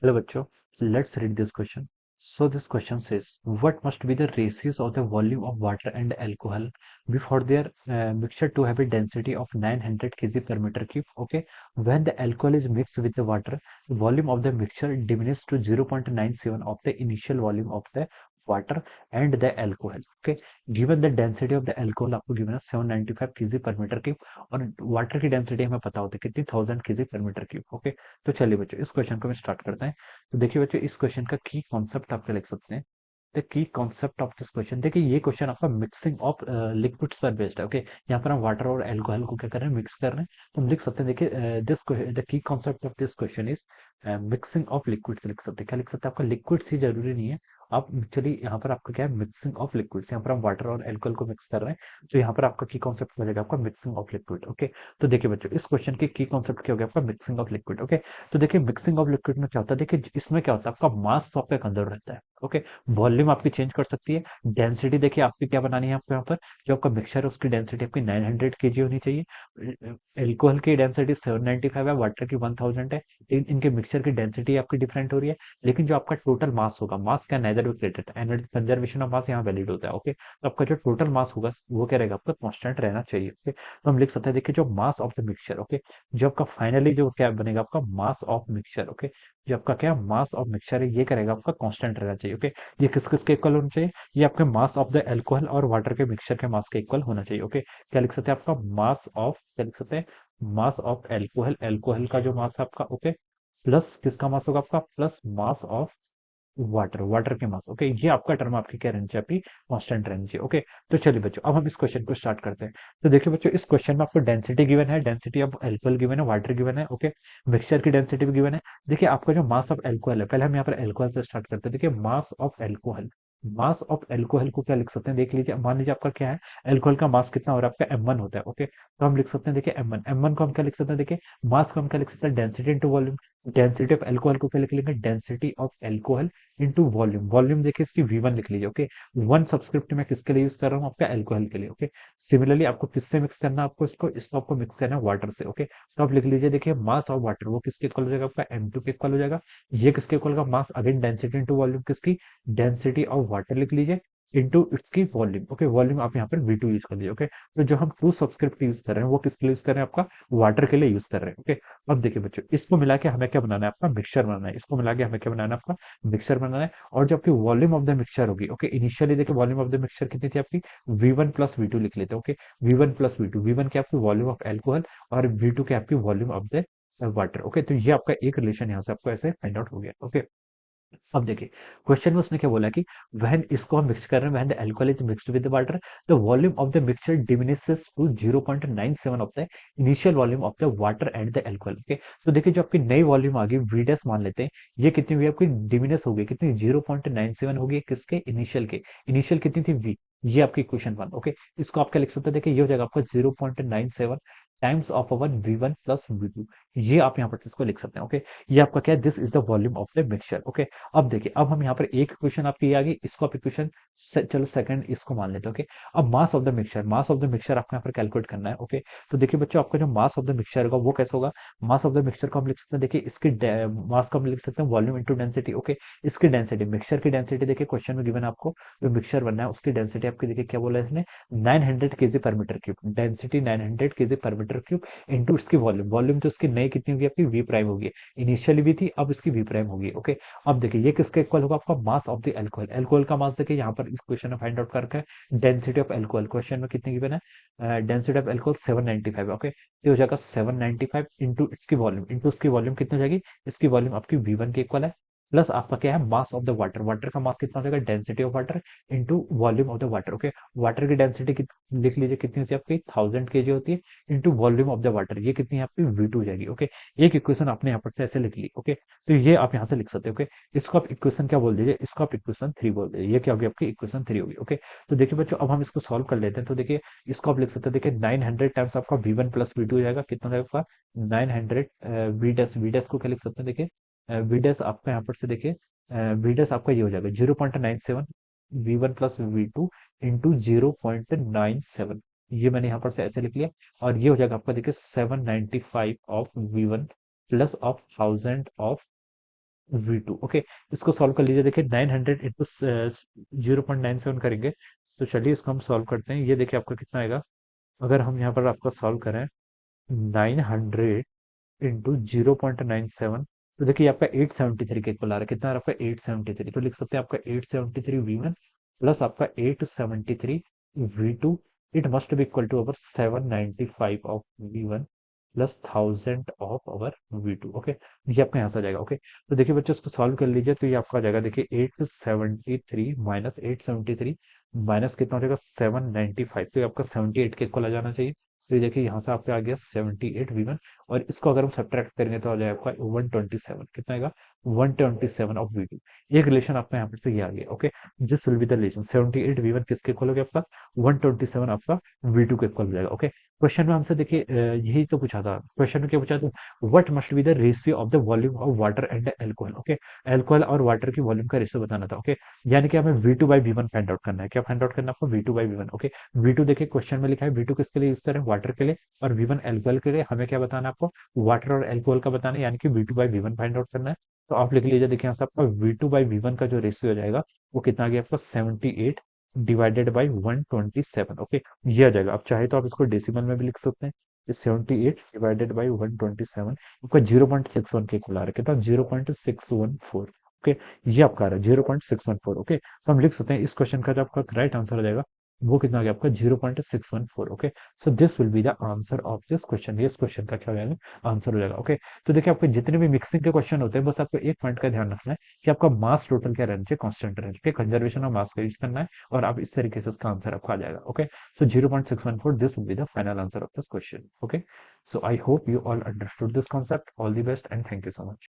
Hello bachcho, let's read this question. So this question says, what must be the ratios of the volume of water and alcohol before their mixture to have a density of 900 kg per meter cube? Okay, when the alcohol is mixed with the water, the volume of the mixture diminishes to 0.97 of the initial volume of the water and the alcohol. Okay, given the density of the alcohol आपको given है 795 kg per meter cube और water की density हमें पता होती है कितनी 1000 kg per meter cube. Okay, तो चलिए बच्चों इस क्वेश्चन को हम स्टार्ट करते हैं। तो देखिए बच्चों इस क्वेश्चन का की कॉन्सेप्ट आप क्या लिख सकते हैं। The key concept of this question, देखिए ये क्वेश्चन आपका मिक्सिंग ऑफ लिक्विड्स पर बेस्ड है। ओके, यहाँ पर हम वाटर और एल्कोहल को क्या कर रहे हैं, मिक्स कर रहे हैं। तो हम लिख सकते हैं, देखिए this the key concept of this question is mixing of liquids लिख सकते हैं। क्या लिख सकते हैं, आपका लिक्विड्स ही जरूरी नहीं है। आप चलिए यहाँ पर आपका क्या है, मिक्सिंग ऑफ लिक्विड्स, यहाँ पर हम वाटर और एल्कोहल को मिक्स कर रहे हैं। तो यहाँ पर आपका की कॉन्सेप्ट हो जाएगा आपका मिक्सिंग ऑफ लिक्विड। ओके, तो देखिए बच्चों इस क्वेश्चन की कॉन्सेप्ट क्या हो गया आपका, मिक्सिंग ऑफ लिक्विड। ओके, तो देखिए मिक्सिंग ऑफ लिक्विड में क्या होता है, देखिए इसमें क्या होता है, आपका मास तो आपका कंजर्व रहता है। ओके, वॉल्यूम आपकी चेंज कर सकती है। डेंसिटी देखिए आपकी क्या बनानी है आपको, यहाँ पर जो आपका मिक्सचर है उसकी डेंसिटी आपकी 900 kg होनी चाहिए। एल्कोहल की डेंसिटी 795 है, वाटर की 1000 है। इनके मिक्सचर की डेंसिटी आपकी डिफरेंट हो रही है, लेकिन जो आपका टोटल मास होगा, मास का neither related energy conservation of mass यहाँ वैलिड होता है। ओके, तो आपका जो टोटल मास होगा वो क्या रहेगा, आपका कांस्टेंट रहना चाहिए। ओके, तो हम लिख सकते हैं, देखिए जो mass of the mixture, okay, जो आपका फाइनली जो क्या बनेगा आपका मास ऑफ मिक्सचर। ओके, जो आपका क्या मास ऑफ मिक्सचर है ये करेगा आपका कांस्टेंट रहना चाहिए। ओके, ये किस किस के इक्वल होना चाहिए, ये आपके मास ऑफ द एल्कोहल और वाटर के मिक्सचर के मास के इक्वल होना चाहिए। ओके, क्या लिख सकते हैं, आपका मास ऑफ, क्या लिख सकते हैं, मास ऑफ एल्कोहल, एल्कोहल का जो मास है आपका, ओके, प्लस किसका मास होगा आपका, plus mass of water, water के मास। ओके, ये आपका टर्म आपकी क्या रहनी चाहिए, आपकी कांस्टेंट रहनी चाहिए। ओके, तो चलिए बच्चों अब हम इस क्वेश्चन को स्टार्ट करते हैं। तो देखिए बच्चों इस क्वेश्चन में आपको डेंसिटी गिवन है, डेंसिटी ऑफ एल्कोहल गिवन है, वाटर गिवन है। ओके, मिक्सचर की डेंसिटी भी गिवन है। देखिए आपका जो मास ऑफ एल्कोहल है, पहले हम यहाँ पर एल्कोहल से स्टार्ट करते हैं। देखिए mass of alcohol, mass of alcohol को क्या लिख सकते हैं, देख लीजिए, मान लीजिए आपका क्या है, एल्कोहल का मास कितना हो रहा है आपका, m1 होता है। ओके, तो हम लिख सकते हैं, देखिए m1 को हम क्या लिख सकते हैं, देखिए मास को हम क्या लिख सकते हैं, density into volume. Density of alcohol को क्या लिख लेंगे, density of alcohol into volume. Volume देखिए इसकी V1 लिख लीजिए। ओके, वन सबस्क्रिप्ट में किसके लिए यूज कर रहा हूँ, आपका एल्कोहल के लिए। ओके, सिमिलरली आपको किससे मिक्स करना है, आपको इसको आपको मिक्स करना है वाटर से। ओके, तो आप लिख लीजिए, देखिए मास ऑफ वाटर वो किसके इक्वल हो जाएगा, आपका M2 के इक्वल हो जाएगा। ये किसके इक्वल का मास, अगेन डेंसिटी इंटू वॉल्यूम, किसकी, डेंसिटी ऑफ वाटर लिख लीजिए इंटू इट्स की वॉल्यूम। ओके, वॉल्यूम आप यहाँ पर V2 यूज कर लीजिए। ओके, तो जो हम टू सब्सक्रिप्ट यूज कर रहे हैं वो किसके लिए यूज कर रहे हैं, आपका वाटर के लिए यूज कर रहे हैं। ओके, अब देखिए बच्चों इसको मिला के हमें क्या बनाना है, आपका मिक्सचर बनाना है। इसको मिला के हमें क्या बनाना है, आपका मिक्सचर बनाना है। और जो आपकी वॉल्यूम ऑफ द मिक्सचर होगी, ओके, इनिशियली देखिए वॉल्यूम ऑफ द मिक्सचर कितनी थी आपकी, V1 प्लस V2 लिख लेते हैं। Okay, V1 plus V2, V1 की आपकी वॉल्यूम ऑफ एल्कोहल और V2 की आपकी volume of the water. Okay, तो ये आपका एक रिलेशन यहाँ से आपको ऐसे फाइंड आउट हो गया। ओके, अब देखिए क्वेश्चन में उसने क्या बोला कि व्हेन इसको हम मिक्स कर रहे हैं, when the alcohol is mixed with the water, the volume of the mixture diminishes to 0.97 of the initial volume of the water and the alcohol. Okay, तो देखिए जो आपकी नई वॉल्यूम आ गई वी डैश मान लेते हैं, ये कितनी हुई आपकी, डिमिनिश हो गई कितनी, 0.97 हो गई किसके, इनिशियल के। इनिशियल कितनी थी, वी, ये आपकी इक्वेशन वन। ओके, इसको आप क्या लिख सकते हैं, देखिए ये हो जाएगा आपका 0.97 times of our V1 plus V2। ये आप यहाँ पर इसको लिख सकते हैं। ओके, ये आपका क्या है, this is the volume of the mixture. Okay, अब देखिए अब हम यहाँ पर एक इक्वेशन आपकी आ गई, इसको आप इक्वेशन चलो सेकंड इसको मान लेते हैं। ओके, अब mass of the mixture, mass of the mixture आपको यहाँ पर कैलकुलेट करना है। ओके, तो देखिए बच्चों आपका जो मास ऑफ द मिक्सचर होगा वो कैसे होगा, मास ऑफ द मिक्सचर को हम लिख सकते हैं, देखिए इसकी मास को हम लिख सकते हैं वॉल्यूम इंटू डेंसिटी। ओके, इसकी डेंसिटी, मिक्सचर की डेंसिटी देखिए क्वेश्चन में गिवन है आपको, जो मिक्सचर बनना है उसकी डेंसिटी आपकी देखिए क्या बोला है इसने, 900 kg पर मीटर क्यूब, डेंसिटी 900 kg पर मीटर क्यूब इंटू इसकी वॉल्यूम। वॉल्यूम तो इसकी नई कितनी होगी आपकी, वी प्राइम होगी, इनिशियली भी थी अब इसकी वी प्राइम होगी। ओके, अब देखिए ये किसके इक्वल होगा, आपका mass of the alcohol. Alcohol का मास देखिए यहाँ पर इस क्वेश्चन में फाइंड आउट कर रखा है, डेंसिटी ऑफ एल्कोहल क्वेश्चन में कितनी गिवन है, डेंसिटी ऑफ एल्कोहल 795। ओके, ये हो जाएगा 795 इंटू इसकी वॉल्यूम, इंटू इसकी वॉल्यूम कितनी हो जाएगी, इसकी वॉल्यूम आपकी V1 के इक्वल है, प्लस आपका क्या है, mass of the water, water का मास कितना हो जाएगा, density of water into volume of the water. Okay, water की डेंसिटी लिख लीजिए कितनी होती है आपकी, 1000 kg होती है, into volume of the water, ये कितनी है आपकी, V2 हो जाएगी। ओके, एक इक्वेशन आपने यहाँ पर से ऐसे लिख ली। ओके, तो ये आप यहाँ से लिख सकते हो। ओके, इसको आप इक्वेशन क्या बोल दीजिए, इसको आप इक्वेशन 3 बोल दीजिए, ये क्या होगी आपकी इक्वेशन 3 होगी। ओके, तो देखिए बच्चों अब हम इसको सॉल्व कर लेते हैं। तो देखिए इसको आप लिख सकते हैं, देखिए 900 टाइम्स आपका V1 प्लस V2 हो जाएगा, कितना हो जाएगा आपका 900, वी डैश को क्या लिख सकते हैं, देखिए वी डैश आपका यहाँ पर से देखिए वी डैश आपका ये हो जाएगा 0.97 V1 प्लस V2 इंटू 0.97, ये मैंने यहाँ पर से ऐसे लिख लिया। और ये हो जाएगा आपका देखिए 795 of V1 plus of 1000 of V2। Okay, इसको सॉल्व कर लीजिए। देखिए 900 इंटू 0.97 करेंगे, तो चलिए इसको हम सॉल्व करते हैं। ये देखिए आपका कितना आएगा, अगर हम यहाँ पर आपका सॉल्व करें 900 इंटू 0.97, तो देखिए आपका 873 के इक्वल आ रहा है। कितना आ रहा है आपका 873, तो लिख सकते हैं आपका 873 V1 प्लस आपका 873 V2। It must be equal to our 795 of V1 plus 1000 of our V2। ओके, ये आपका यहाँ से आ जाएगा। ओके, तो देखिए बच्चों इसको सॉल्व कर लीजिए, तो ये आपका आ जाएगा। देखिए 873 माइनस 873 माइनस कितना हो जाएगा 795, तो ये आपका 78 के इक्वल आ जाना चाहिए। तो ये देखिए यहाँ से आपका आ गया 78 V1, और इसको अगर हम सब्ट्रैक्ट करेंगे तो आ जाएगा आपका 127। कितना आएगा 127 ऑफ V2। एक रिलेशन आपका यहाँ पर तो ये आ गया। Okay, this will be the relation 78 V1 किसके इक्वल हो गया आपका 127 आपका V2 के इक्वल हो जाएगा। ओके, क्वेश्चन में हमसे देखिए यही तो पूछा था। क्वेश्चन में क्या पूछा था, what must be the ratio of the volume of water and alcohol. Okay, alcohol और वाटर की वॉल्यूम का रेशियो बताना था। ओके, यानी कि हमें V2/V1 फाइंड आउट करना है। क्या फाइंड आउट करना है आपको V2/V1। ओके, V2 देखिए क्वेश्चन में लिखा है V2 किसके लिए यूज करें, वाटर के लिए, और V1 एल्कोहल के लिए। हमें क्या बताना है आपको, वाटर और एल्कोहल का बताना है, यानी कि V2/V1 फाइंड आउट करना है। तो आप लिख लीजिए, देखिए यहाँ से आपका V2/V1 का जो रेशियो हो जाएगा वो कितना आ गया आपका 78 डिवाइडेड बाई 127। ओके, ये आ जाएगा। आप चाहे तो आप इसको डेसिमल में भी लिख सकते हैं। 78 डिवाइडेड बाई 127 आपका 0.61 के इक्वल आ रहा है। कितना 0.614। ओके, ये आपका आ रहा है 0.614। ओके, तो हम लिख सकते हैं इस क्वेश्चन का जो आपका राइट आंसर हो जाएगा वो कितना आ गया आपका 0.614। Okay, so this will be the answer of this question. ये इस क्वेश्चन का क्या हो जाएगा, आंसर हो जाएगा। ओके, तो देखिए आपके जितने भी मिक्सिंग के क्वेश्चन होते हैं, बस आपको एक पॉइंट का ध्यान रखना है कि आपका मास टोटल क्या रहना चाहिए, कांस्टेंट रहना चाहिए। कंजर्वेशन ऑफ मास का यूज करना है, और आप इस तरीके से इसका आंसर आपको आ जाएगा। Okay, so 0.614, this will be the final answer of this question. Okay, so I hope you all understood this concept. All the best and thank you so much.